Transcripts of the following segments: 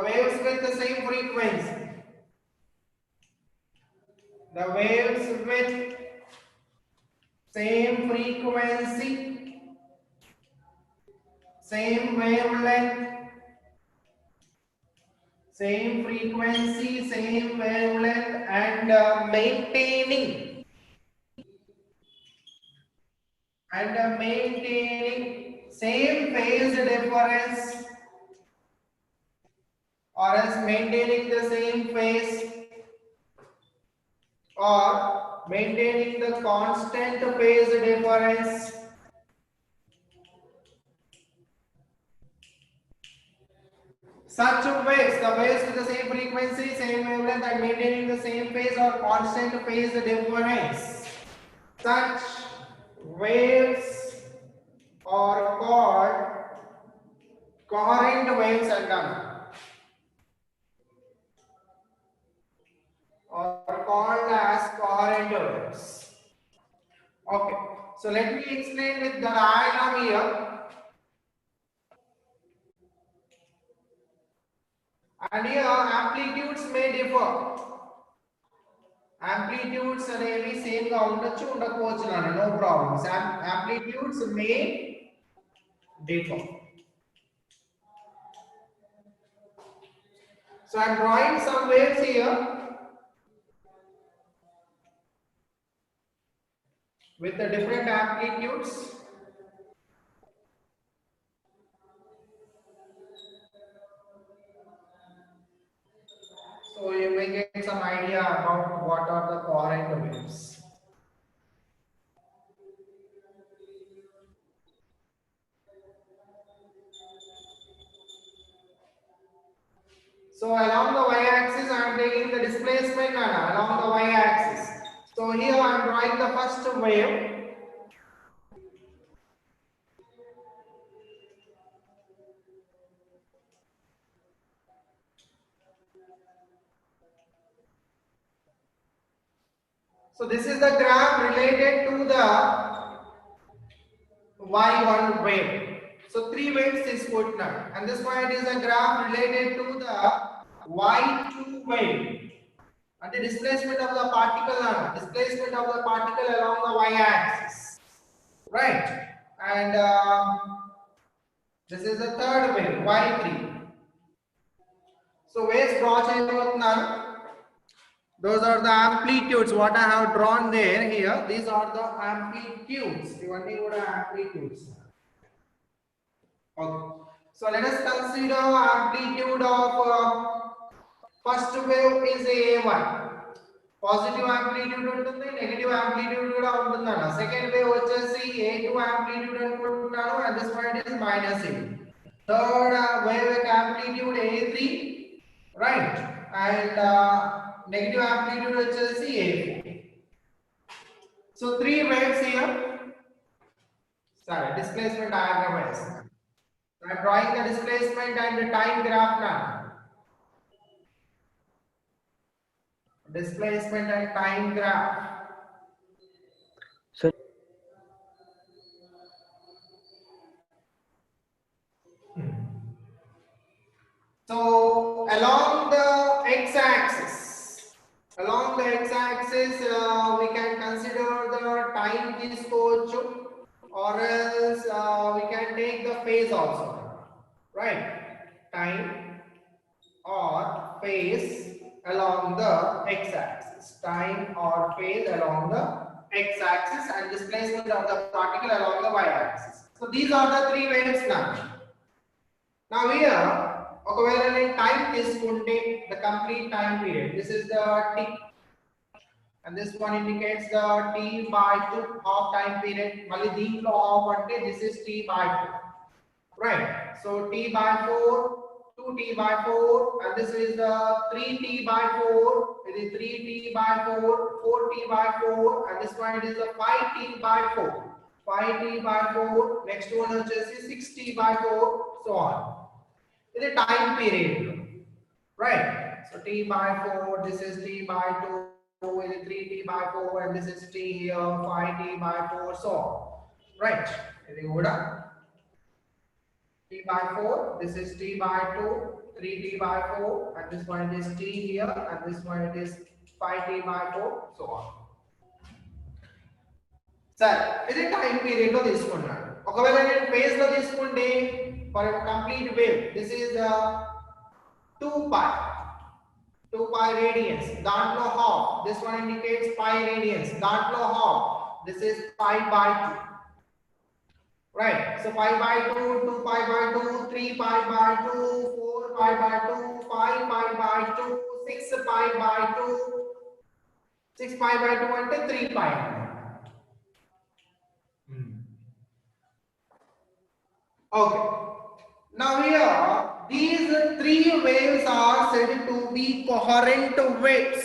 waves with the same frequency. The waves with same frequency, same wavelength, same frequency, same wavelength, and maintaining same phase difference, or else maintaining the same phase, or maintaining the constant phase difference. Such waves, the waves with the same frequency, same wavelength, and maintaining the same phase or constant phase difference. Such waves are called coherent waves or called as coherent waves. Okay, so let me explain with the diagram here. And here amplitudes may differ. Amplitudes అనేవి same గా ఉండొచ్చు ఉండకపోవచ్చు నాన్న, no problems. Amplitudes may differ. So I am drawing some waves here with the different amplitudes. So you may get some idea about what are the coherent waves. So along the y-axis, I am taking the displacement along the y-axis. So here I am drawing the first wave. So this is the graph related to the y1 wave. So three waves is put now, and this point is a graph related to the y2 wave, and the displacement of the particle along the y-axis, right? And this is the third wave, y3. So waves draw cheyabothunnanu. Those are the amplitudes what I have drawn there here. These are the amplitudes. Ivanni kuda amplitudes. Okay. So let us consider amplitude of first wave is A1. Positive amplitude ఉంటుంది, negative amplitude కూడా ఉంటుందన్న. Second wave వచ్చేసి A2 amplitude అనుకుంటున్నాను, and this point is -A. Third wave with amplitude A3, right? And negative amplitude వచ్చేసి A4. So three waves here. Sorry, displacement diagram is. I am drawing the displacement and the time graph now. Displacement and time graph. So along the x-axis, we can consider the time తీసుకోవచ్చు, or else we can take the phase also, right? Time or phase along the x-axis, time or phase along the x-axis, and displacement of the particle along the y-axis. So these are the three waves now. Now here, ఒకవేళ నేను time తీసుకుంటే the complete time period, this is the t, and this one indicates the t by 2 half time period. మళ్ళీ దీంట్లో half అంటే this is t by 4, right? So t by 4, 2t by 4, and this is the 3t by 4, it is 3t by 4, 4t by 4, and this one is the 5t by 4, 5t by 4, next one వచ్చేసి 6t by 4, so on. It is time period, right? So t by 4, this is t by 2, it is 3t by 4, and this is t here, 5t by 4, so on, right? It is good. T by 4, this is t by 2, 3t by 4, and this one it is t here, and this one it is 5t by 4, so on. Sir, ఇది time period లో తీసుకున్నాను. ఒకవేళ నేను phase లో తీసుకుంటే for complete wave this is 2 pi radians, దాంట్లో half, this one indicates pi radians, దాంట్లో half, this is pi by 2, right? So pi by 2, 2 pi by 2, 3 pi by 2, 4 pi by 2, 5 pi by 2, 6 pi by 2, 6 pi by 2 అంటే 3 pi. Okay. Now here, these three waves are said to be coherent waves.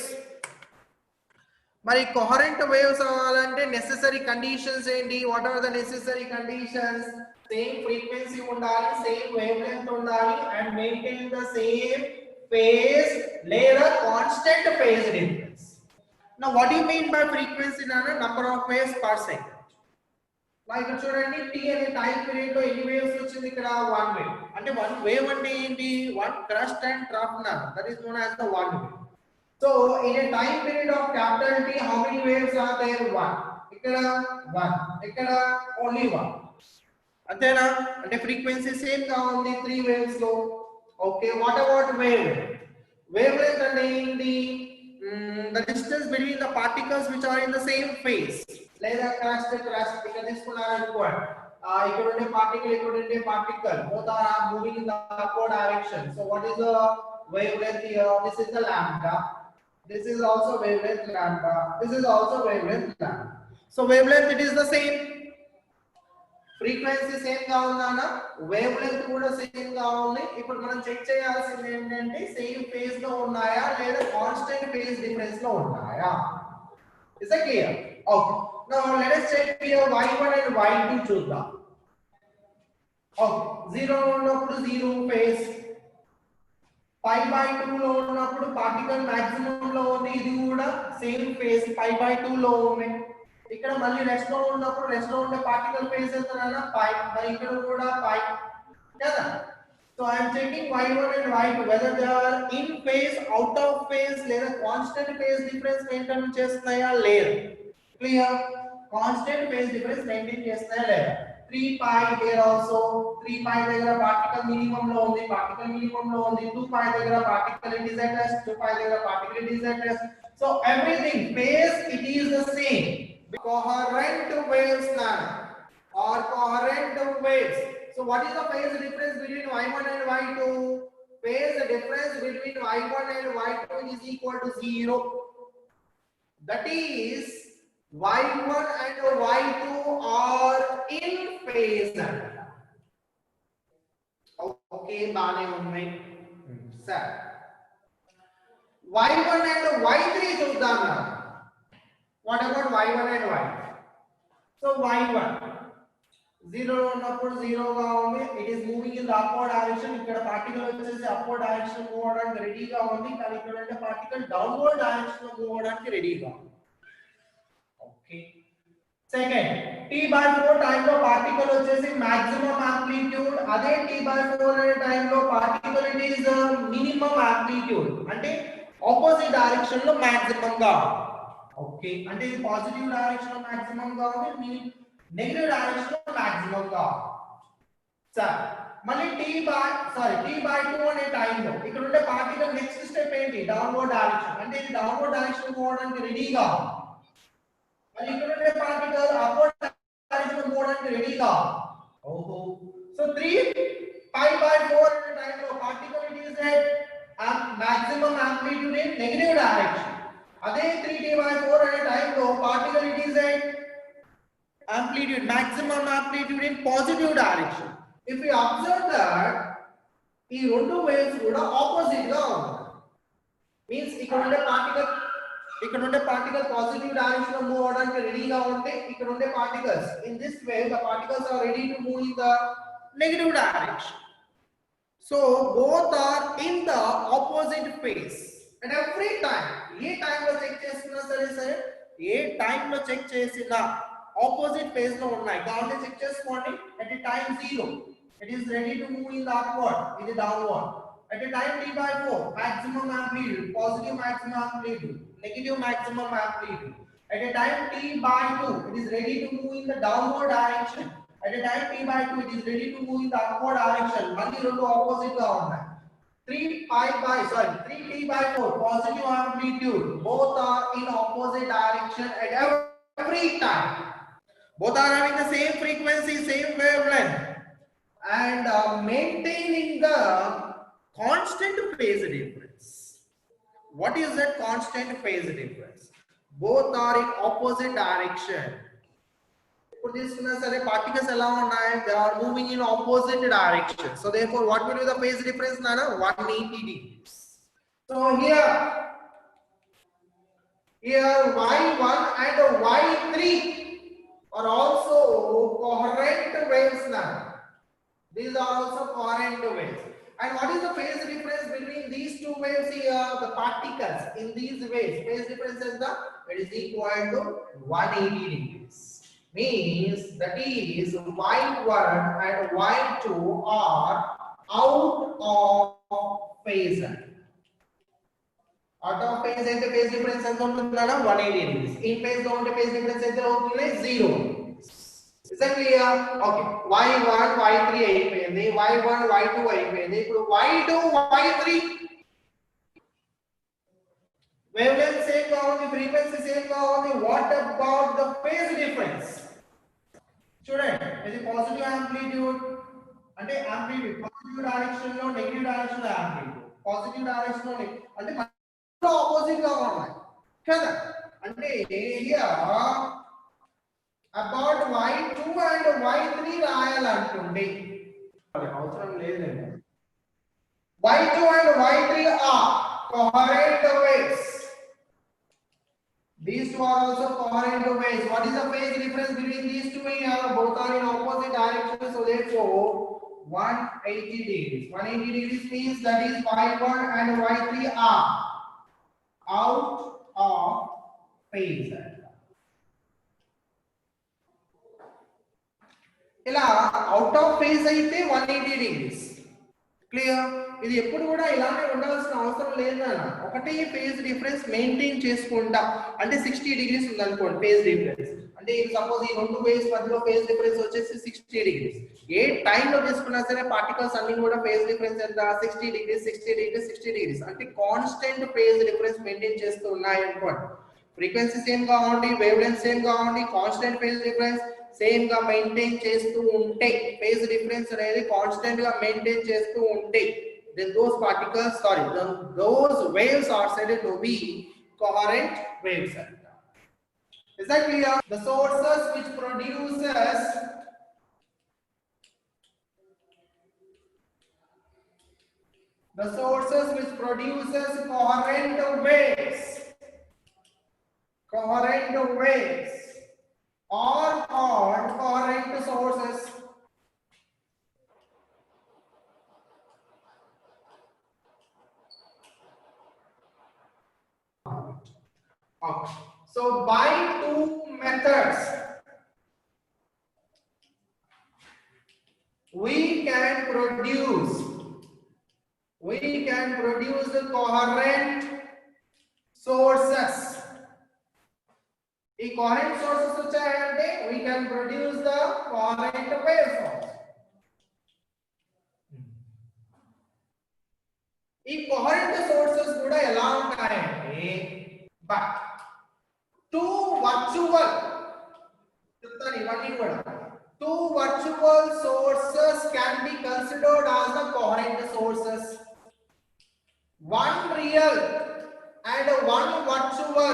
Mari coherent waves avalante necessary conditions endi? What are the necessary conditions? Same frequency undali, same wavelength undali, and maintain the same phase లేదా constant phase difference. Now what do you mean by frequency? Number of waves per second. ఇక్కడ చూడండి t అనే time period లో ఎన్ని waves వచ్చింది? ఇక్కడ 1 wave. అంటే 1 wave అంటే ఏంటి? 1 క్రస్ట్ అండ్ ట్రఫ్ నర్, that is known as the 1 wave. So in a time period of capital T how many waves are there? 1. ఇక్కడ 1, ఇక్కడ ఓన్లీ 1. అంతేనా? అంటే ఫ్రీక్వెన్సీ సేమ్ గా ఉంది 3 వేవ్స్ లో. Okay, what about wave? Wave length అంటే ఏంటి? The distance between the particles which are in the same phase. లేదా క్రస్ట్ ఇక్కడ తీసుకున్నారు అనుకోండి, ఇక్కడ ఉండే పార్టికల్, ఇక్కడ ఉండే particle, both are moving in the upward direction. So what is the wavelength here? This is the lambda, this is also wavelength lambda, this is also wavelength lambda. So wavelength it is the same, frequency same గా ఉందానా, wavelength కూడా same గా ఉంది. ఇప్పుడు మనం check చేయాల్సింది ఏంటంటే same phase లో ఉన్నాయా లేదా కాన్స్టెంట్ ఫేజ్ డిఫరెన్స్ లో ఉన్నాయా. Is it clear? Okay. Now let us check here y1 and y2 చూద్దాం. Okay, 0 ఉన్నప్పుడు 0 ఫేజ్, pi by 2 లో ఉన్నప్పుడు పార్టికల్ మాక్సిమం లో ఉంది, ఇది కూడా సేమ్ ఫేజ్ pi by 2 లో ఉంది. ఇక్కడ మళ్ళీ రెస్ట్ లో ఉన్నప్పుడు రెస్ట్ లో ఉండే పార్టికల్ ఫేజ్ ఎంతనా? pi. మరి ఇక్కడ కూడా pi కదా. So I am checking y1 and y2 whether they are in phase, out of phase లేదా కాన్స్టెంట్ ఫేజ్ డిఫరెన్స్ మెయింటైన్ చేస్తున్నాయా లేదా. Clear? Constant phase difference maintain చేస్తాయా లేదా. 3 pi here also, 3 pi దగ్గర పార్టికల్ మినిమం లో ఉంది, 2 pi దగ్గర particle it is at rest, 2 pi దగ్గర particle it is at rest. So everything phase it is the same. Coherent waves or coherent waves. So what is the phase difference between y1 and y2? Phase difference between y1 and y2 is equal to 0. That is y1 and y2 are in phase. Okay, baane unnai sir. y1 and y3 చూద్దాం. What about y1 and y? So y1 0 ఉన్నప్పుడు 0 గా ఉంది, it is moving in the upward direction. ఇక్కడ particle వచ్చేసి upward direction move అవడానికి రెడీగా ఉంది, కానీ ఇక్కడ ఉండే పార్టికల్ డౌన్వర్డ్ డైరెక్షన్ లో మూవ్ అవడానికి రెడీగా ఉంది. Okay. Second, t by 4 time లో పార్టికల్ వచ్చేసి మాక్సిమం యాంప్లిట్యూడ్, అదే t by 4 అనే టైం లో particle it is minimum amplitude, అంటే ఆపోజిట్ డైరెక్షన్ లో మాక్సిమం గా. ఓకే, అంటే ఇది పాజిటివ్ డైరెక్షన్ లో మాక్సిమం గా ఉంది, నెగటివ్ డైరెక్షన్ లో మాక్సిమం గా. సర్ మళ్ళీ t by 2 అనే టైం లో ఇక్కడ ఉండే పార్టికల్ నెక్స్ట్ స్టెప్ ఏంటి? డౌన్వర్డ్ డైరెక్షన్, అంటే ఇది డౌన్వర్డ్ డైరెక్షన్ పోవడానికి రెడీగా. మరి ఇక్కడ ఉండే పార్టికల్ అప్వర్డ్ డైరెక్షన్ పోవడానికి రెడీగా. ఓహో, సో 3 pi by 4 అనే టైం లో particle it is at maximum amplitude in negative direction. అదే 3t by 4 అనే టైం లో particle it is at amplitude, maximum amplitude in positive direction. If we observe that ఈ రెండు వేవ్స్ కూడా opposite గా ఉన్నాయి, మీన్స్ ఇక్కడ ఉండే పార్టికల్ పాజిటివ్ డైరెక్షన్ లో మూవ్ అవడానికి రెడీగా ఉంటే ఇక్కడ ఉండే particles in this wave the particles are ready to move in the negative direction. So both are in the opposite phase and every time. ఏ టైం లో చెక్ చేసినా సరే ఏ టైం లో చెక్ చేసినా ఆపోజిట్ ఫేజ్ లో ఉన్నాయి కాబట్టి చెక్ చేసుకోండి. at the time 0 it is ready to move in the upward, ఇది downward. At a time t by 4, maximum amplitude, positive maximum amplitude, negative maximum amplitude. At a time t by 2, it is ready to move in the downward direction. At a time t by 2, it is ready to move in the upward direction. Mali rendu opposite ga unnai. 3t by 4, positive amplitude. Both are in opposite direction at every time. Both are having the same frequency, same wavelength, and maintaining the constant phase difference. What is that constant phase difference? Both are in opposite direction. For this particles they are moving in opposite direction. So therefore, what will be the phase difference, Nana? 180 degrees. So here y1 and y3 are also coherent waves now. These are also coherent waves. And what is the phase difference between these two waves here? The particles in these waves. Phase difference is it is equal to 180 degrees. Means that is y1 and y2 are out of phase. Out of phase అయితే phase difference ఎంత ఉంటుందన్న 180 degrees. In phase లో ఉంటే phase difference ఎంత అవుతుంది 0. Is that clear? Okay. y1 y3 అయిపోయింది, y1 y2 అయిపోయింది. ఇప్పుడు y2 y3 wavelength same గా ఉంది, frequency same గా ఉంది. What about the phase difference? చూడండి, ఇది పాజిటివ్ యాంప్లిట్యూడ్ అంటే యాంప్లిట్యూడ్ పాజిటివ్ డైరెక్షన్ లో నెగటివ్ డైరెక్షన్ లో యాంప్లిట్యూడ్ పాజిటివ్ డైరెక్షన్ లో అంటే opposite గా ఉన్నాయి కదా. అంటే here about y2 and y3 రాయాలనుకోండి, అవసరం లేదండి. y2 and y3 are coherent waves. These two are also coherent waves. What is the phase difference between these two? Here both are in opposite direction, so therefore 180 degrees. 180 degrees means that is y1 and y3 are out of phase. ఇలా out of phase అయితే 180 degrees. Clear? ఇది ఎప్పుడు కూడా ఇలానే ఉండాల్సిన అవసరం లేదన్న. ఒకటే ఫేజ్ డిఫరెన్స్ మెయింటైన్ చేసుకుంటా అంటే 60 డిగ్రీస్ ఉంది అనుకోండి ఫేజ్ డిఫరెన్స్. అంటే సపోజ్ ఈ రెండు వేవ్స్ మధ్యలో ఫేజ్ డిఫరెన్స్ వచ్చేసి 60 డిగ్రీస్. ఏ టైం లో తీసుకున్నా సరే పార్టికల్స్ అన్ని కూడా ఫేజ్ డిఫరెన్స్ ఎంత 60 డిగ్రీస్ 60 డిగ్రీస్ 60 డిగ్రీస్ అంటే కాన్స్టెంట్ ఫేజ్ డిఫరెన్స్ మెయింటైన్ చేస్తూ ఉన్నాయి అనుకోండి. ఫ్రీక్వెన్సీ సేమ్ గా ఉండి, వేవ్ లెంత్ సేమ్ గా ఉండి, కాన్స్టెంట్ ఫేజ్ డిఫరెన్స్ సేమ్ గా మెయింటైన్ చేస్తూ ఉంటే, ఫేజ్ డిఫరెన్స్ అనేది కాన్స్టెంట్ గా మెయింటైన్ చేస్తూ ఉంటే, then those particles those waves are said to be coherent waves. Is that clear? The sources which produces coherent waves are called coherent sources. Okay. So by two methods we can produce the coherent sources. ఈ coherent sources వచ్చాయంటే we can produce the coherent waveforms. ఈ coherent sources కూడా ఎలా ఉంటాయంటే but two virtual sources can be considered as the coherent sources. One real and one virtual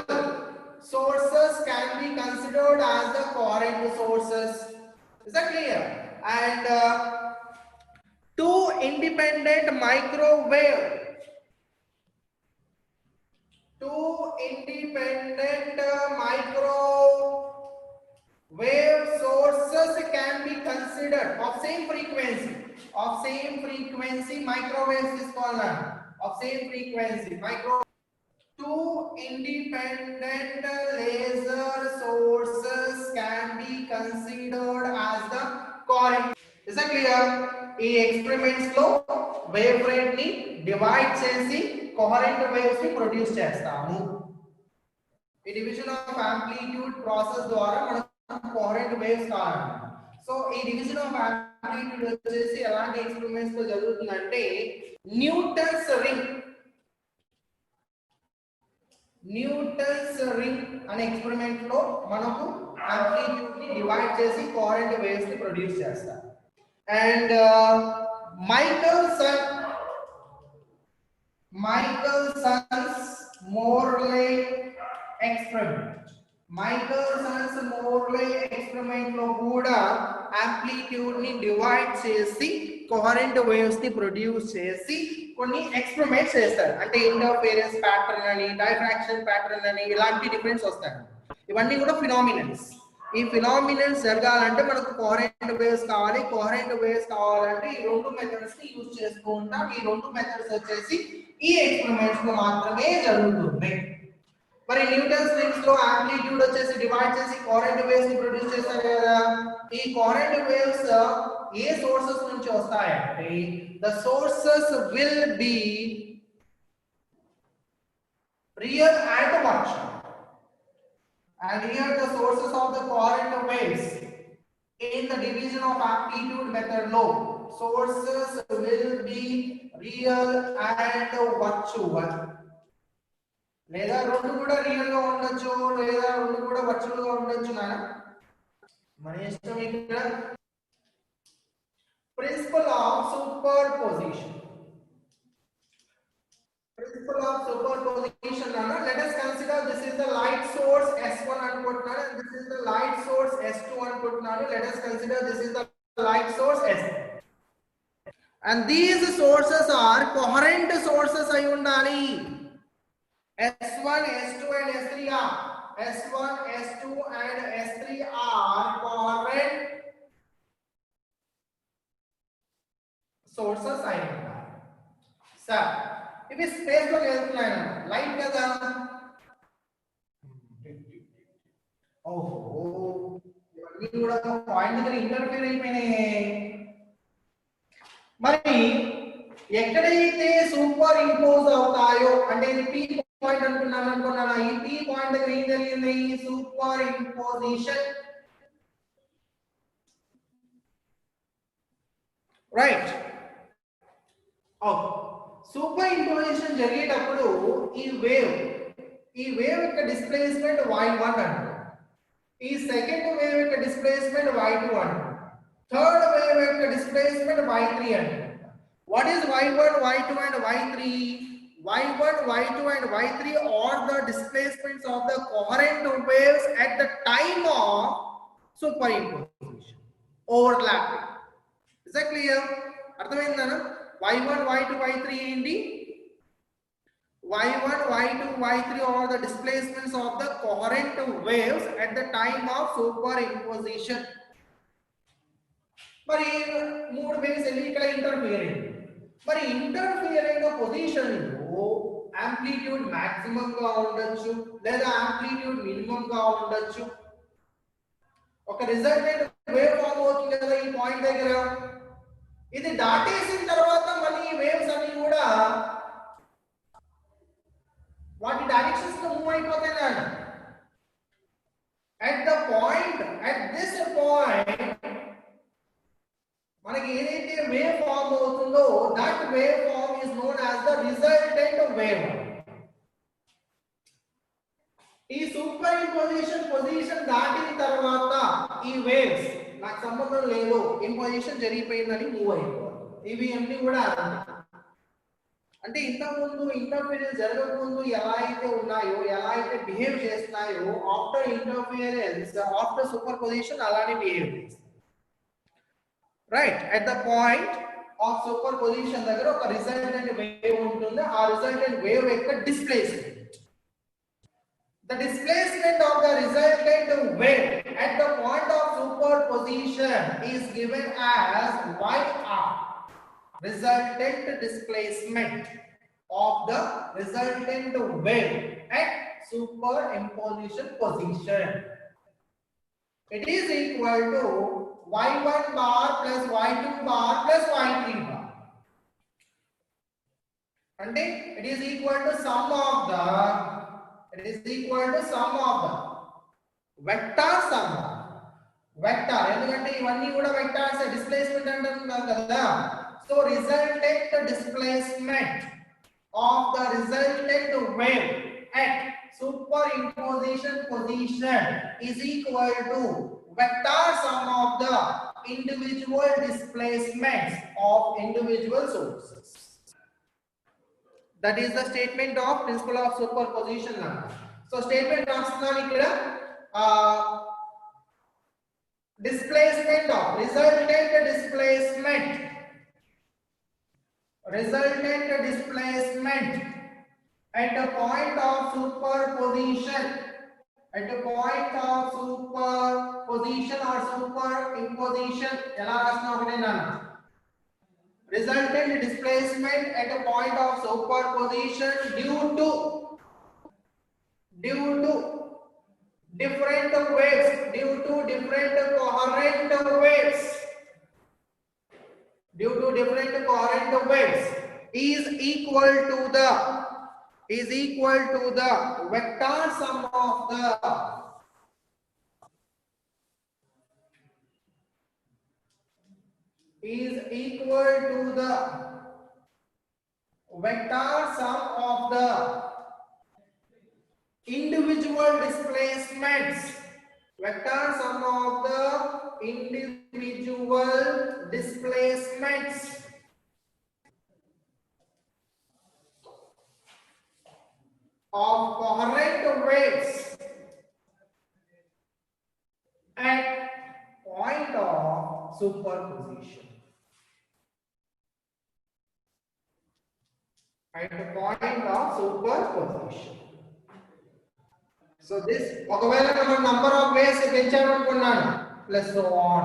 sources can be considered as the coherent sources. Is that clear? And two independent microwave sources can be considered of same frequency. Microwaves is called of same frequency. Two independent laser sources can be considered as the coherent. Is that clear? ఈ experiments లో wave front ని divide చేసి coherent waves ని produce చేస్తాము. ఈ division of amplitude process ద్వారా మనం coherent waves కావాలి. సో ఈ డివిజన్ ఆఫ్ యాంప్లిట్యూడ్ వచ్చేసి ఎలాంటి ఎక్స్పెరిమెంట్స్ లో జరుగుతుందంటే న్యూటన్స్ రింగ్ అనే ఎక్స్పెరిమెంట్ లో మనకు యాంప్లిట్యూడ్ ని డివైడ్ చేసి కోహరెంట్ వేవ్స్ ని ప్రొడ్యూస్ చేస్తారు. And Michelson's Morley experiment. Michelson's Morley experiment లో కూడా యాంప్లిట్యూడ్ ని డివైడ్ చేసి కోహరెంట్ వేవ్స్ ని ప్రొడ్యూస్ చేసి కొన్ని ఎక్స్పెరిమెంట్స్ చేస్తారు. అంటే ఇంటర్ఫిరెన్స్ ప్యాటర్న్ అని, డైఫ్రాక్షన్ ప్యాటర్న్ అని ఇలాంటి డిఫరెన్స్ వస్తాయి. ఇవన్నీ కూడా ఫినామినల్స్. ఈ ఫినామినల్స్ జరగాలంటే మనకు కోహరెంట్ వేవ్స్ కావాలి. కోహరెంట్ వేవ్స్ కావాలంటే ఈ రెండు మెథడ్స్ ని యూజ్ చేస్తూ ఉంటాం. ఈ రెండు మెథడ్స్ వచ్చేసి ఈ ఎక్స్పెరిమెంట్స్ లో మాత్రమే జరుగుతుంది. మరి న్యూటన్స్ రింగ్స్ లో యాంప్లిట్యూడ్ వచ్చేసి డివైడ్ చేసి కోహరెంట్ వేవ్స్ ని ప్రొడ్యూస్ చేస్తారు కదా. ఈ కోహరెంట్ వేవ్స్ ఏ సోర్సెస్ నుంచి వస్తాయంటే the sources will be real and virtual. And here the sources of the coherent waves in the division of amplitude method law, sources will be real and virtual. లేదా రెండు కూడా real గా ఉండొచ్చు, లేదా రెండు కూడా వర్చువల్ గా ఉండొచ్చు. మన ఇష్టం. ఇక్కడ principle of superposition. Principle of superposition. Let us consider this is the light source S1 అనుకుంటున్నాను, and this is the light source S2 అనుకుంటున్నాను. Let us consider this is the light source S1. And these sources are coherent sources అయి ఉండాలి. S1, S2 and S3 are S1, S2 and S3 are coherent sources అయి ఉండాలి. Sir, ఇవి space లో వెళ్తున్నాయి, light కదా. ఓహో, ఇవన్నీ కూడా పాయింట్ దగ్గర ఇంటర్ఫియర్ అయిపోయినాయి. మరి ఎక్కడైతే సూపర్ ఇంపోజ్ అవుతాయో, అంటే ఇది పీ పాయింట్ అనుకున్నాను. ఈ పీ పాయింట్ దగ్గర ఏం జరిగింది? Super imposition. Right. Okay, super imposition జరిగేటప్పుడు ఈ వేవ్ యొక్క డిస్ప్లేస్మెంట్ y1 అంటారు, ఈ సెకండ్ వేవ్ యొక్క డిస్ప్లేస్మెంట్ y2 అంటారు, థర్డ్ వేవ్ యొక్క డిస్ప్లేస్మెంట్ y3 అంటారు. What is y1, y2 and y3? y1, y2 and y3 are the displacements of the coherent waves at the time of superimposition, overlapping. Is that clear? అర్థమైందా? y1, y2, y3 ఏంటి? y1, y2, y3 are the displacements of the coherent waves at the time of superimposition. మరి మూడు waves ఇక్కడ interfere అయ్యింది. మరి interfere అయిన position లో amplitude maximum గా ఉండొచ్చు, లేదా యాంప్లిట్యూడ్ మినిమం గా ఉండొచ్చు. ఒక రిజల్టెంట్ వేవ్ ఫామ్ అవుతుంది కదా ఈ పాయింట్ దగ్గర. ఇది దాటేసిన తర్వాత మళ్ళీ ఈ వేవ్స్ అన్ని కూడా వాటి డైరెక్షన్స్ లో మూవ్ అయిపోతాయి. at this point మనకి ఏదైతే వేవ్ ఫామ్ అవుతుందో that wave form is known as the resultant wave. ఈ సూపర్ పొజిషన్ దాటిన తర్వాత ఈ వేవ్స్ నాకు సంబంధం లేదు, ఇంపోజిషన్ జరిగిపోయిందని మూవ్ అయిపోతుంది. ఇవి అన్ని కూడా అంటే ఇంతకుముందు ఇంటర్ఫిరెన్స్ జరగకముందు ఎలా అయితే ఉన్నాయో, ఎలా అయితే బిహేవ్ చేస్తున్నాయో, after interference, after superposition అలానే బిహేవ్ చేస్తాయి. Right. At the point of superposition దగ్గర ఒక రిజల్టెంట్ వేవ్ ఉంటుంది. ఆ రిజల్టెంట్ వేవ్ యొక్క displacement, the displacement of the resultant wave at the point of superposition is given as yr. Resultant displacement of the resultant wave at superimposition position, it is equal to y1 bar plus y2 bar plus y3 bar. అంటే it is equal to sum of the vector sum vector ఎందుకంటే ఇవన్నీ కూడా vectors displacement అంటున్నాం కదా so resultant displacement of the resultant wave at superimposition position is equal to vector sum of the individual displacements of individual sources. That is the statement of principle of superposition. So statement రాస్తున్నాను ఇక్కడ displacement of resultant displacement at a point of superposition or superimposition ఎలా రాస్తున్నాం ఒకటే నాన్న resultant displacement at a point of superposition due to different waves, due to different coherent waves is equal to the vector sum of the individual displacements of coherent waves at point of superposition. So this ఒకవేళ మనం number of waves పెంచామనుకున్నాను plus so on.